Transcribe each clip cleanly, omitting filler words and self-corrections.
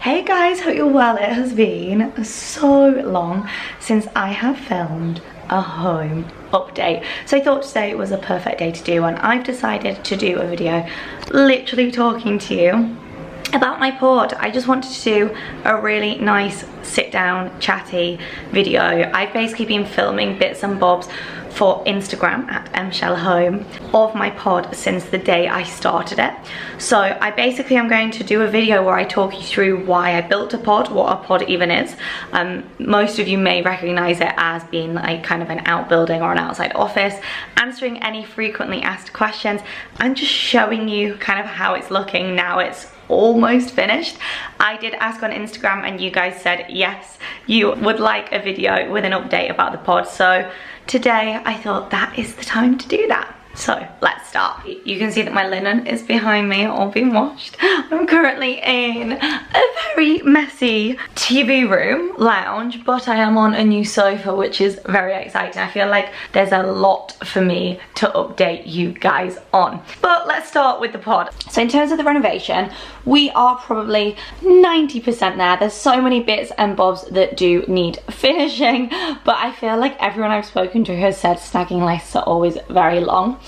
Hey guys, hope you're well. It has been so long since I have filmed a home update, so I thought today was a perfect day to do one. I've decided to do a video literally talking to you about my pod. I just wanted to do a really nice sit down chatty video. I've basically been filming bits and bobs for Instagram at mshellhome of my pod since the day I started it. So I basically am going to do a video where I talk you through why I built a pod, what a pod even is. Most of you may recognize it as being like kind of an outbuilding or an outside office, answering any frequently asked questions and just showing you kind of how it's looking now it's almost finished. I did ask on Instagram and you guys said yes, you would like a video with an update about the pod, so today I thought that is the time to do that. So let's start. You can see that my linen is behind me, all being washed. I'm currently in a very messy TV room lounge, but I am on a new sofa, which is very exciting. I feel like there's a lot for me to update you guys on. But let's start with the pod. So in terms of the renovation, we are probably 90% there. There's so many bits and bobs that do need finishing, but I feel like everyone I've spoken to has said snagging lists are always very long.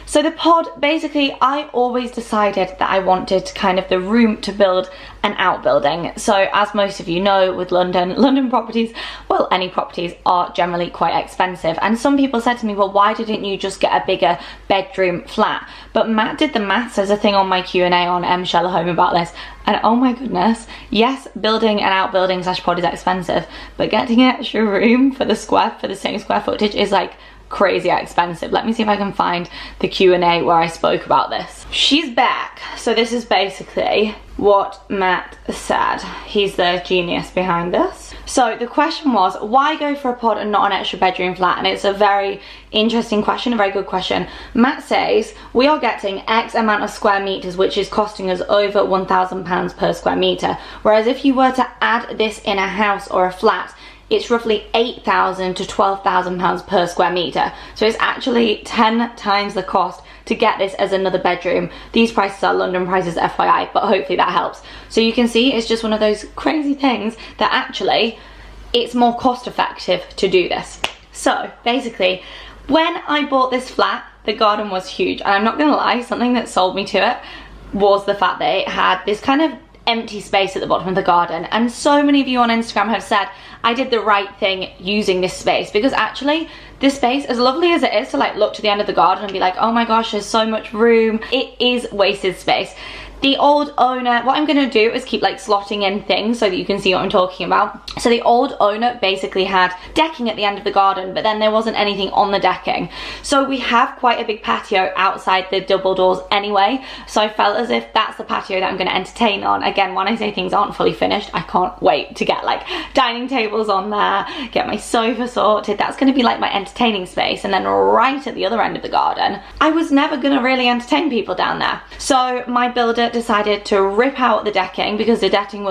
So the pod, basically, I always decided that I wanted kind of the room to build an outbuilding. So as most of you know, with London properties, well, any properties are generally quite expensive. And some people said to me, well, why didn't you just get a bigger bedroom flat? But Matt did the maths. There's a thing on my Q&A on Sheldon about this. And oh my goodness, yes, building an outbuilding / pod is expensive, but getting an extra room for the same square footage is like crazy expensive. Let me see if I can find the Q&A where I spoke about this. She's back. So this is basically what Matt said. He's the genius behind this. So the question was, why go for a pod and not an extra bedroom flat? And it's a very interesting question, a very good question. Matt says, we are getting X amount of square meters, which is costing us over £1,000 per square meter. Whereas if you were to add this in a house or a flat, it's roughly £8,000 to £12,000 per square meter. So it's actually 10 times the cost to get this as another bedroom. These prices are London prices, FYI, but hopefully that helps. So you can see it's just one of those crazy things that actually it's more cost effective to do this. So basically, when I bought this flat, the garden was huge. And I'm not gonna lie, something that sold me to it was the fact that it had this kind of empty space at the bottom of the garden. And so many of you on Instagram have said I did the right thing using this space, because actually this space, as lovely as it is to like look to the end of the garden and be like, oh my gosh, there's so much room, it is wasted space. The old owner, what I'm gonna do is keep like slotting in things so that you can see what I'm talking about. So the old owner basically had decking at the end of the garden, but then there wasn't anything on the decking. So we have quite a big patio outside the double doors anyway. So I felt as if that's the patio that I'm gonna entertain on. Again, when I say things aren't fully finished, I can't wait to get like dining tables on there, get my sofa sorted. That's gonna be like my entertaining space. And then right at the other end of the garden, I was never gonna really entertain people down there. So my builder decided to rip out the decking because the decking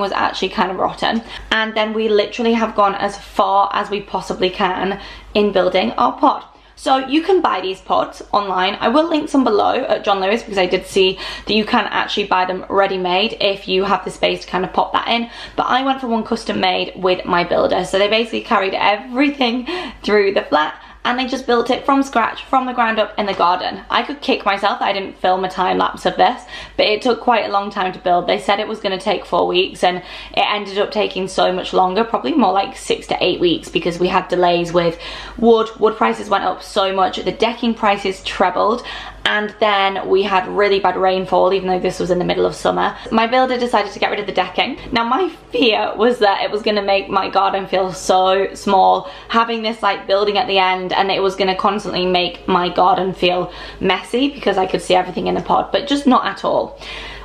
was actually kind of rotten, and then we literally have gone as far as we possibly can in building our pod. So you can buy these pods online. I will link some below at John Lewis, because I did see that you can actually buy them ready-made if you have the space to kind of pop that in. But I went for one custom made with my builder. So they basically carried everything through the flat and they just built it from scratch, from the ground up in the garden. I could kick myself that I didn't film a time lapse of this, but it took quite a long time to build. They said it was going to take 4 weeks and it ended up taking so much longer, probably more like 6 to 8 weeks, because we had delays with wood. Wood prices went up so much, the decking prices trebled, and then we had really bad rainfall, even though this was in the middle of summer. My builder decided to get rid of the decking. Now my fear was that it was going to make my garden feel so small, having this like building at the end, and it was going to constantly make my garden feel messy because I could see everything in the pod, but just not at all.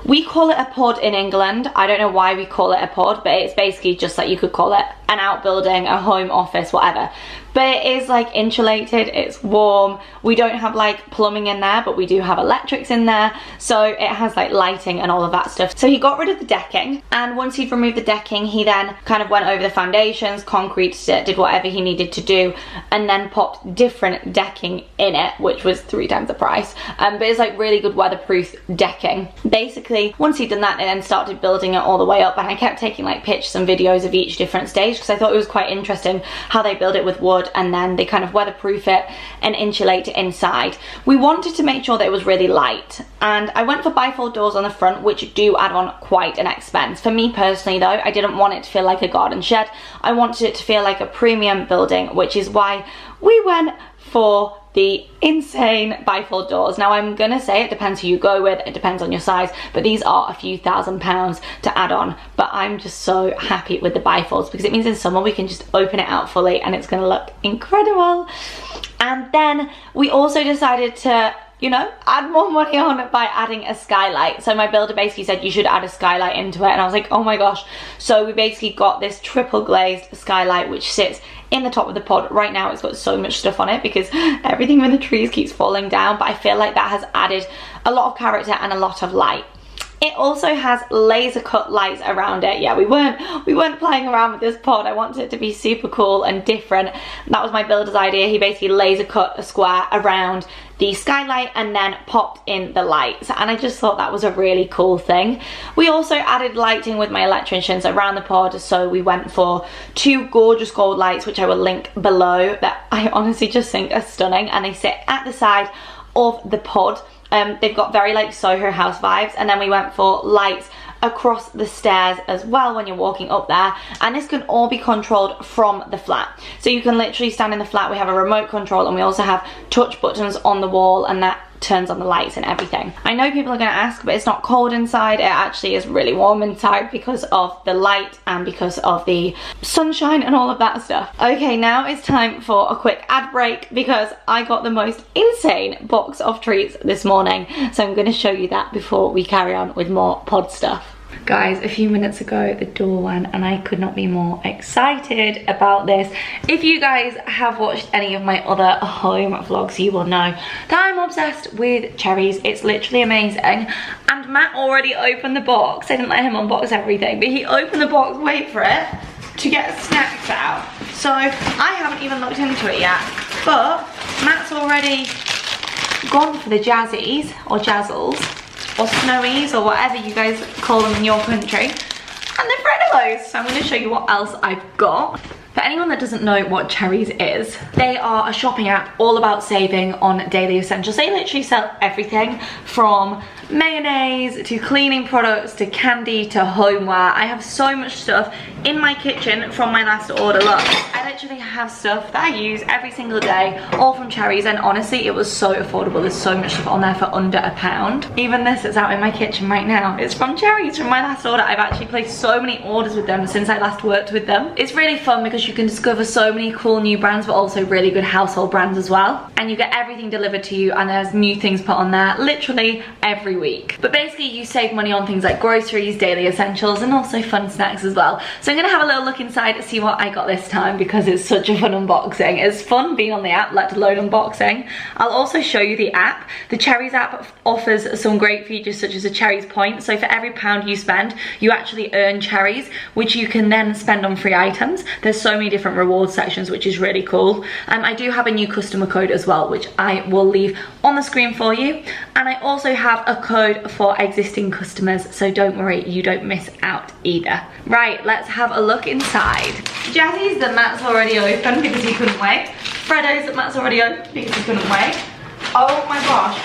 We call it a pod in England. I don't know why we call it a pod, but it's basically just like you could call it an outbuilding, a home office, whatever. but it is like insulated, it's warm. We don't have like plumbing in there, but we do have electrics in there, so it has like lighting and all of that stuff. So he got rid of the decking, and once he'd removed the decking, he then kind of went over the foundations, concreted it, did whatever he needed to do, and then popped different decking in it, which was 3 times the price. But it's like really good weatherproof decking. Basically, once he'd done that, they then started building it all the way up, and I kept taking like pictures and videos of each different stage because I thought it was quite interesting how they build it with wood and then they kind of weatherproof it and insulate it inside. We wanted to make sure that it was really light, and I went for bifold doors on the front, which do add on quite an expense. For me personally though, I didn't want it to feel like a garden shed. I wanted it to feel like a premium building, which is why we went for the insane bifold doors. Now I'm gonna say it depends who you go with, it depends on your size, but these are a few £1,000s to add on. But I'm just so happy with the bifolds because it means in summer we can just open it out fully and it's gonna look incredible. And then we also decided to, you know, add more money on by adding a skylight. So my builder basically said you should add a skylight into it, and I was like, oh my gosh. So we basically got this triple glazed skylight which sits in the top of the pod. Right now it's got so much stuff on it because everything with the trees keeps falling down, but I feel like that has added a lot of character and a lot of light. It also has laser cut lights around it. Yeah, we weren't playing around with this pod. I wanted it to be super cool and different. That was my builder's idea. He basically laser cut a square around the skylight and then popped in the lights, and I just thought that was a really cool thing. We also added lighting with my electricians around the pod, so we went for 2 gorgeous gold lights which I will link below, that I honestly just think are stunning, and they sit at the side of the pod. They've got very like Soho House vibes, and then we went for lights across the stairs as well when you're walking up there, and this can all be controlled from the flat. So you can literally stand in the flat, we have a remote control, and we also have touch buttons on the wall, and that turns on the lights and everything. I know people are going to ask, but it's not cold inside. It actually is really warm inside because of the light and because of the sunshine and all of that stuff. Okay, now it's time for a quick ad break because I got the most insane box of treats this morning, so I'm going to show you that before we carry on with more pod stuff. Guys, a few minutes ago the door went and I could not be more excited about this. If you guys have watched any of my other home vlogs, you will know that I'm obsessed with cherries. It's literally amazing. And Matt already opened the box. I didn't let him unbox everything, but he opened the box, wait for it, to get snacks out. So I haven't even looked into it yet, but Matt's already gone for the jazzies or jazzles, or snowies, or whatever you guys call them in your country, and they're Fredilos. So I'm going to show you what else I've got. For anyone that doesn't know what Cherries is, they are a shopping app all about saving on daily essentials. They literally sell everything from mayonnaise to cleaning products to candy to homeware. I have so much stuff in my kitchen from my last order. Look, I literally have stuff that I use every single day, all from Cherries, and honestly it was so affordable. There's so much stuff on there for under £1. Even this that's out in my kitchen right now, it's from Cherries, from my last order. I've actually placed so many orders with them since I last worked with them. It's really fun because you can discover so many cool new brands, but also really good household brands as well, and you get everything delivered to you, and there's new things put on there literally every week. But basically you save money on things like groceries, daily essentials, and also fun snacks as well. So I'm gonna have a little look inside to see what I got this time because it's such a fun unboxing. It's fun being on the app, let alone unboxing. I'll also show you the app. The Cherries app offers some great features such as a Cherries point. So for every £1 you spend, you actually earn cherries, which you can then spend on free items. There's so many different reward sections, which is really cool. I do have a new customer code as well, which I will leave on the screen for you. And I also have a code for existing customers, so don't worry, you don't miss out either. Right, let's have a look inside. Jazzy's that Matt's already opened because he couldn't wait. Freddo's that Matt's already opened because he couldn't wait. Oh my gosh.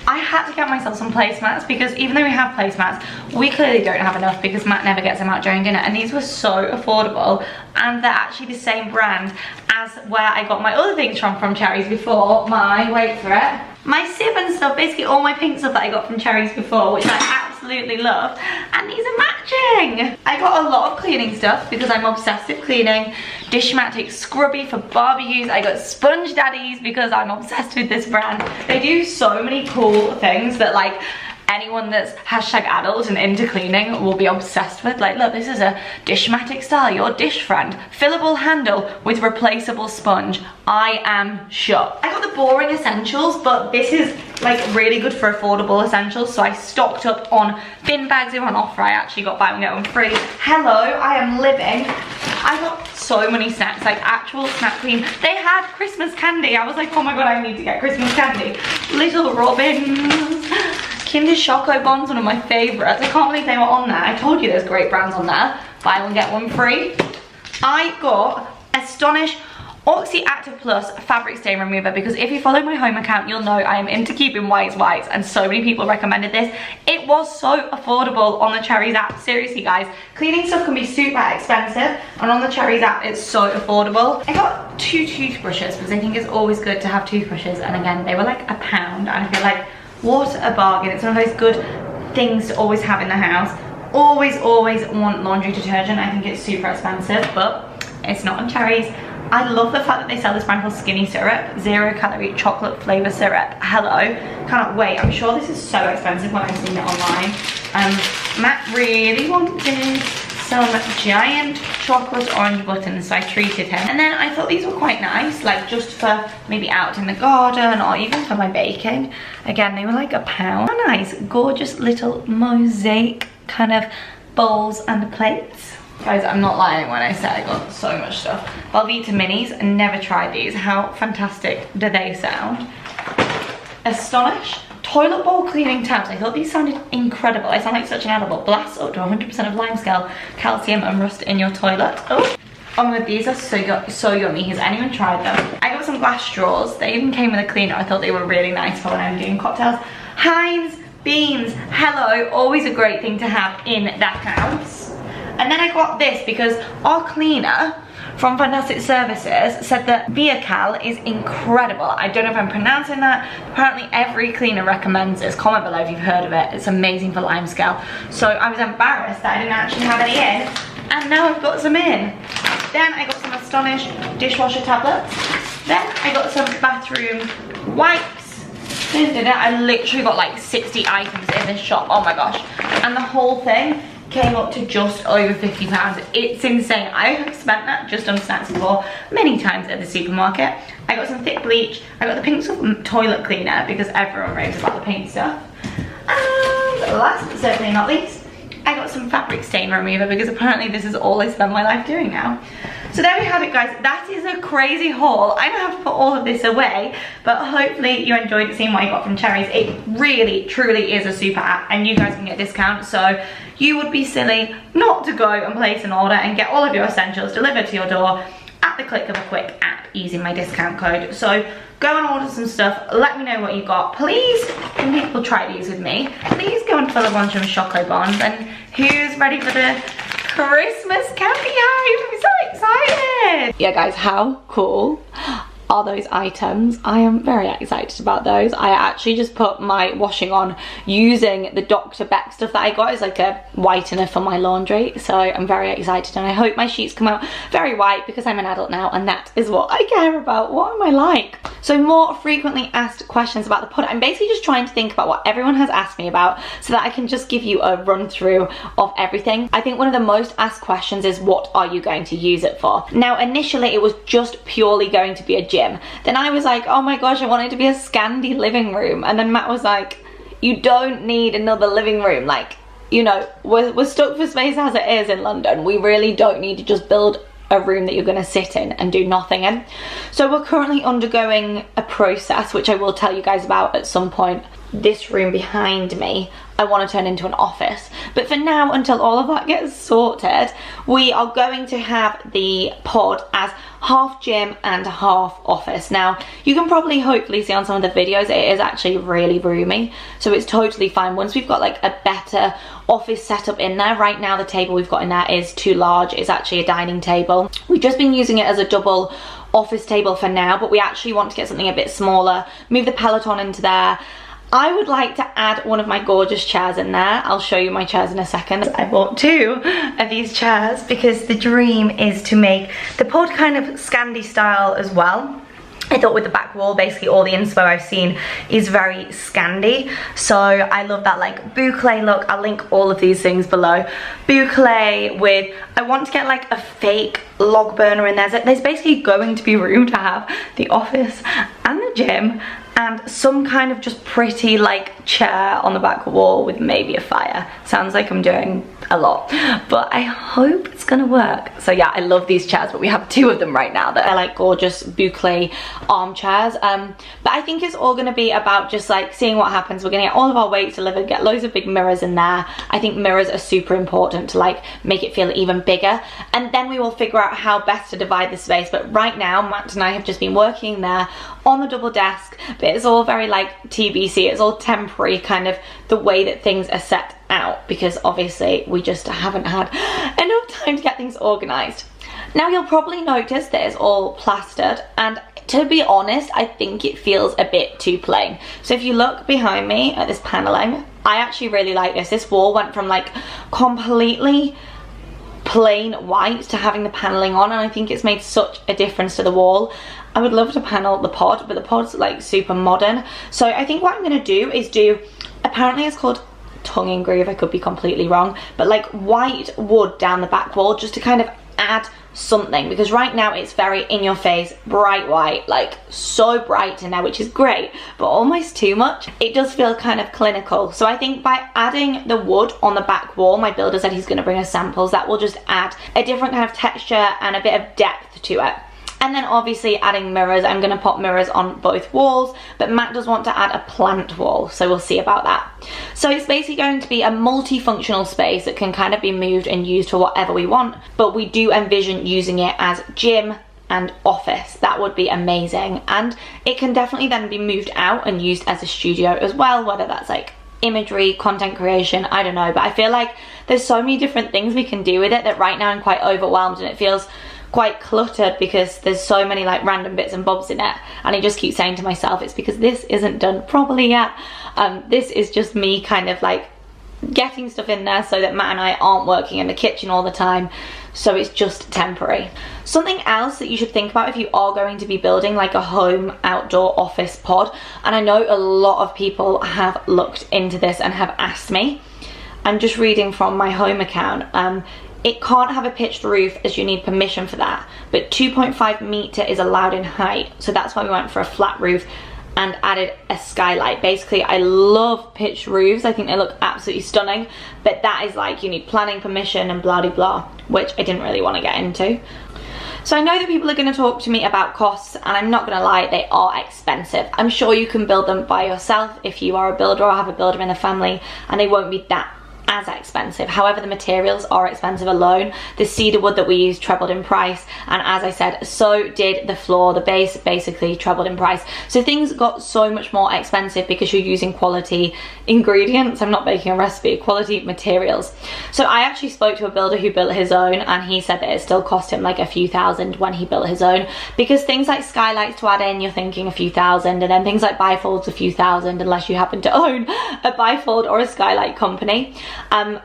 I had to get myself some placemats because even though we have placemats, we clearly don't have enough because Matt never gets them out during dinner, and these were so affordable, and they're actually the same brand as where I got my other things from Cherries before. Wait for it, my sieve and stuff, basically all my pink stuff that I got from Cherries before, which I absolutely love, and these are matching. I got a lot of cleaning stuff because I'm obsessed with cleaning. Dishmatic Scrubby for barbecues. I got Sponge Daddies because I'm obsessed with this brand. They do so many cool things that like anyone that's #adult and into cleaning will be obsessed with. Like, look, this is a Dishmatic style, your dish friend. Fillable handle with replaceable sponge. I am shocked. I got the boring essentials, but this is like really good for affordable essentials. So I stocked up on bin bags. They were on offer. I actually got buy one get one free. Hello, I am living. I got so many snacks, like actual snack cream. They had Christmas candy. I was like, oh my god, I need to get Christmas candy. Little Robins. Kinder Choco Bonds, one of my favourites. I can't believe they were on there. I told you there's great brands on there. Buy one get one free. I got Astonish Oxy Active Plus fabric stain remover, because if you follow my home account, you'll know I am into keeping whites, and so many people recommended this. It was so affordable on the Cherries app. Seriously guys, cleaning stuff can be super expensive, and on the Cherries app it's so affordable. I got 2 toothbrushes because I think it's always good to have toothbrushes, and again they were like £1, and I feel like what a bargain. It's one of those good things to always have in the house. Always want laundry detergent. I think it's super expensive, but it's not on Cherries. I love the fact that they sell this brand called Skinny Syrup, 0-calorie chocolate flavour syrup. Hello, cannot wait. I'm sure this is so expensive when I've seen it online. Matt really wanted some giant chocolate orange buttons, so I treated him. And then I thought these were quite nice, like just for maybe out in the garden or even for my baking. Again, they were like £1. Oh, nice, gorgeous little mosaic kind of bowls and plates. Guys, I'm not lying when I say I got so much stuff. Velveeta Minis, never tried these. How fantastic do they sound? Astonish toilet bowl cleaning tabs. I thought these sounded incredible. I sound like such an edible. Blast up to 100% of limescale, calcium and rust in your toilet. Oh my god, these are so yummy. Has anyone tried them? I got some glass straws. They even came with a cleaner. I thought they were really nice for when I'm doing cocktails. Heinz beans. Hello, always a great thing to have in that house. And then I got this because our cleaner from Fantastic Services said that Viacal is incredible. I don't know if I'm pronouncing that. Apparently every cleaner recommends this. Comment below if you've heard of it. It's amazing for limescale. So I was embarrassed that I didn't actually have any in, and now I've got some in. Then I got some Astonish dishwasher tablets. Then I got some bathroom wipes. I literally got like 60 items in this shop. Oh my gosh. And the whole thing came up to just over £50. It's insane. I have spent that just on snacks before many times at the supermarket. I got some thick bleach. I got the pink stuff toilet cleaner because everyone raves about the pink stuff. And last but certainly not least, I got some fabric stain remover because apparently this is all I spend my life doing now. So there we have it guys, that is a crazy haul. I don't have to put all of this away, but hopefully you enjoyed seeing what I got from Cherries. It really, truly is a super app, and you guys can get a discount, so you would be silly not to go and place an order and get all of your essentials delivered to your door at the click of a quick app using my discount code. So go and order some stuff, let me know what you got. Please, can people try these with me? Please go and fill a bunch of Choco Bonds, and who's ready for the Christmas candy hive? I'm so excited! Yeah guys, how cool are those items? I am very excited about those. I actually just put my washing on using the Dr. Beck stuff that I got as like a whitener for my laundry, so I'm very excited, and I hope my sheets come out very white because I'm an adult now and that is what I care about. What am I like? So more frequently asked questions about the pod. I'm basically just trying to think about what everyone has asked me about so that I can just give you a run through of everything. I think one of the most asked questions is, what are you going to use it for? Now initially it was just purely going to be a gym. Then I was like, oh my gosh, I want it to be a Scandi living room. And then Matt was like, you don't need another living room. Like, you know, we're stuck for space as it is in London. We really don't need to just build a room that you're going to sit in and do nothing in. So we're currently undergoing a process, which I will tell you guys about at some point. This room behind me, I want to turn into an office. But for now, until all of that gets sorted, we are going to have the pod as half gym and half office. Now, you can probably hopefully see on some of the videos, it is actually really roomy. So it's totally fine. Once we've got like a better office setup in there, right now the table we've got in there is too large. It's actually a dining table. We've just been using it as a double office table for now, but we actually want to get something a bit smaller, move the Peloton into there. I would like to add one of my gorgeous chairs in there. I'll show you my chairs in a second. I bought 2 of these chairs because the dream is to make the pod kind of Scandi style as well. I thought with the back wall, basically all the inspo I've seen is very Scandi. So I love that like boucle look. I'll link all of these things below. Boucle with, I want to get like a fake log burner in there. There's basically going to be room to have the office and the gym and some kind of just pretty like chair on the back wall with maybe a fire. Sounds like I'm doing a lot, but I hope it's gonna work. So yeah, I love these chairs, but we have 2 of them right now that are like gorgeous boucle armchairs. But I think it's all gonna be about just like seeing what happens. We're gonna get all of our weights delivered, get loads of big mirrors in there. I think mirrors are super important to like make it feel even bigger, and then we will figure out how best to divide the space. But right now, Matt and I have just been working there on the double desk, but it's all very like TBC. It's all temporary, kind of the way that things are set out, because obviously we just haven't had enough time to get things organized. Now you'll probably notice that it's all plastered, and to be honest, I think it feels a bit too plain. So if you look behind me at this paneling, I actually really like this. This wall went from like completely plain white to having the paneling on, and I think it's made such a difference to the wall. I would love to panel the pod, but the pod's like super modern. So I think what I'm gonna do is apparently it's called tongue and groove, I could be completely wrong, but like white wood down the back wall just to kind of add something, because right now it's very in your face, bright white, like so bright in there, which is great, but almost too much. It does feel kind of clinical. So I think by adding the wood on the back wall, my builder said he's going to bring us samples, that will just add a different kind of texture and a bit of depth to it. And then obviously adding mirrors, I'm going to pop mirrors on both walls, but Matt does want to add a plant wall, so we'll see about that. So it's basically going to be a multifunctional space that can kind of be moved and used for whatever we want, but we do envision using it as gym and office. That would be amazing, and it can definitely then be moved out and used as a studio as well, whether that's like imagery, content creation, I don't know, but I feel like there's so many different things we can do with it that right now I'm quite overwhelmed, and it feels quite cluttered because there's so many like random bits and bobs in it, and I just keep saying to myself it's because this isn't done properly yet. This is just me kind of like getting stuff in there so that Matt and I aren't working in the kitchen all the time, so it's just temporary. Something else that you should think about if you are going to be building like a home outdoor office pod, and I know a lot of people have looked into this and have asked me, I'm just reading from my home account, it can't have a pitched roof as you need permission for that, but 2.5 meter is allowed in height, so that's why we went for a flat roof and added a skylight. Basically, I love pitched roofs, I think they look absolutely stunning, but that is like you need planning permission and blah de blah, which I didn't really want to get into. So I know that people are going to talk to me about costs, and I'm not going to lie, they are expensive. I'm sure you can build them by yourself if you are a builder or have a builder in the family, and they won't be that as expensive. However, the materials are expensive alone. The cedar wood that we used trebled in price, and as I said, so did the floor. The base basically trebled in price. So things got so much more expensive because you're using quality ingredients. I'm not making a recipe, quality materials. So I actually spoke to a builder who built his own, and he said that it still cost him like a few thousand when he built his own, because things like skylights to add in, you're thinking a few thousand, and then things like bifolds a few thousand, unless you happen to own a bifold or a skylight company.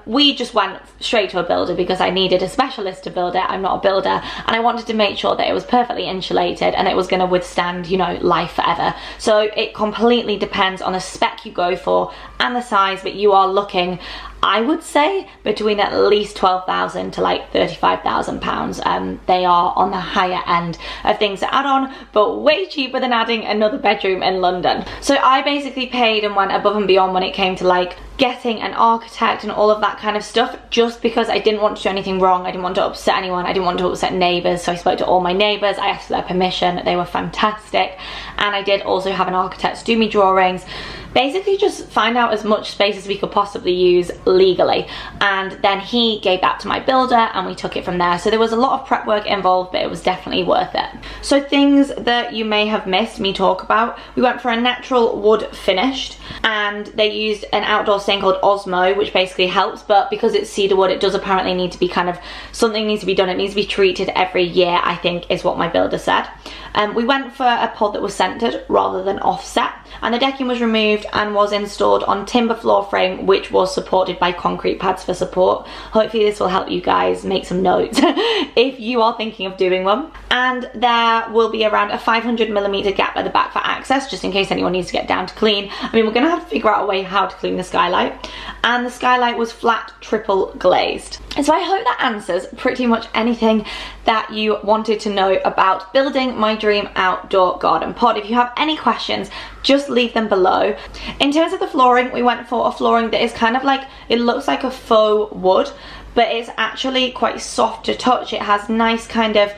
We just went straight to a builder because I needed a specialist to build it. I'm not a builder, and I wanted to make sure that it was perfectly insulated and it was going to withstand, you know, life forever. So it completely depends on the spec you go for and the size, but you are looking, I would say, between at least 12,000 to like 35,000 pounds. They are on the higher end of things to add on, but way cheaper than adding another bedroom in London. So I basically paid and went above and beyond when it came to like getting an architect and all of that kind of stuff, just because I didn't want to do anything wrong. I didn't want to upset anyone. I didn't want to upset neighbours. So I spoke to all my neighbours. I asked for their permission. They were fantastic. And I did also have an architect do me drawings. Basically just find out as much space as we could possibly use legally, and then he gave that to my builder and we took it from there. So there was a lot of prep work involved, but it was definitely worth it. So things that you may have missed me talk about, we went for a natural wood finished, and they used an outdoor stain called Osmo, which basically helps, but because it's cedar wood, it does apparently need to be kind of, something needs to be done. It needs to be treated every year, I think is what my builder said. We went for a pod that was centered rather than offset. and the decking was removed and was installed on timber floor frame, which was supported by concrete pads for support. Hopefully this will help you guys make some notes if you are thinking of doing one. And there will be around a 500mm gap at the back for access, just in case anyone needs to get down to clean. I mean, we're gonna have to figure out a way how to clean the skylight. And the skylight was flat triple glazed. And so I hope that answers pretty much anything that you wanted to know about building my dream outdoor garden pod. If you have any questions, just leave them below. In terms of the flooring, we went for a flooring that is kind of like, it looks like a faux wood, but it's actually quite soft to touch. It has nice kind of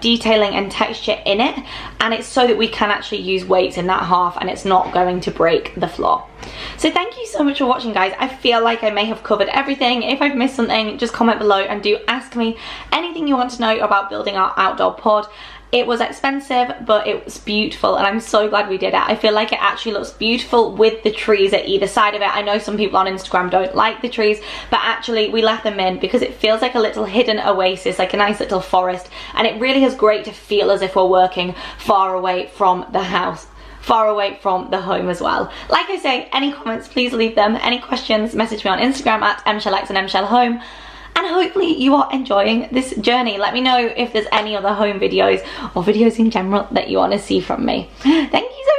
detailing and texture in it, and it's so that we can actually use weights in that half and it's not going to break the floor. So thank you so much for watching, guys. I feel like I may have covered everything. If I've missed something, just comment below and do ask me anything you want to know about building our outdoor pod. It was expensive, but it was beautiful, and I'm so glad we did it. I feel like it actually looks beautiful with the trees at either side of it. I know some people on Instagram don't like the trees, but actually we left them in because it feels like a little hidden oasis, like a nice little forest, and it really is great to feel as if we're working far away from the house, far away from the home as well. Like I say, any comments, please leave them. Any questions, message me on Instagram at mshellx and mshellhome. And hopefully you are enjoying this journey. Let me know if there's any other home videos or videos in general that you want to see from me. Thank you so